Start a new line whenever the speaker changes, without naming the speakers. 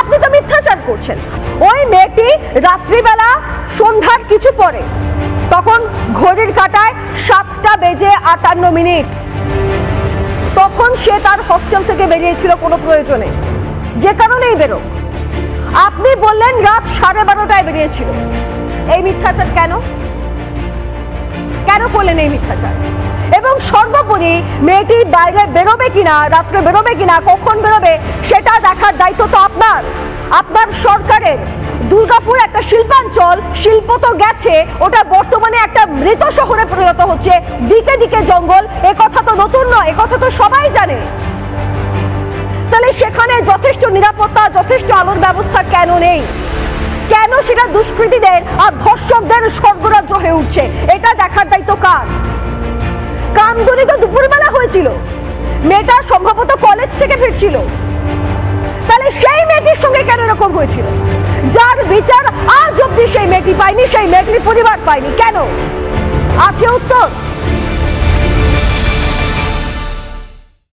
আপনি তো মিথ্যাচার করছেন। ওই মেয়েটি রাত্রিবেলা সন্ধ্যার কিছু পরে, তখন ঘড়ির কাঁটায় 7:58, তখন সে তার হস্টেল থেকে বেরিয়েছিল কোনো প্রয়োজনে, যে কারণেই বেরো। আপনি বললেন রাত 12:30টায় বেরিয়েছিল। এই মিথ্যাচার কেন করলেন এই মিথ্যাচার? এবং সর্বোপরি মেয়েটি বাইরে বেরোবে কিনা, রাত্রে বেরোবে কিনা, কখন বেরোবে সেটা দেখার দায়িত্ব তো আপনার সরকারের। দুর্গাপুর একটা শিল্পাঞ্চল, শিল্প তো গেছে, ওটা বর্তমানে একটা মৃত শহরে পরিণত হচ্ছে, দিকে দিকে জঙ্গল। এ কথা তো নতুন নয়, এ কথা তো সবাই জানে। তাহলে সেখানে যথেষ্ট নিরাপত্তা, যথেষ্ট আলোর ব্যবস্থা কেন নেই? কেন সেটা দুষ্কৃতীদের আর ধর্ষকদের স্বর্গরাজ্য হয়ে উঠছে? এটা দেখার দায়িত্ব কার? কামদুনি তো দুপুরবেলা হয়েছিল, মেয়েটা সম্ভবত কলেজ থেকে ফিরছিল। তাহলে সেই মেয়েটির সঙ্গে কেন এরকম হয়েছিল? যার বিচার আজ অব্দি সেই মেয়েটি পায়নি, সেই মেয়েটির পরিবার পায়নি। কেন? আছে উত্তর?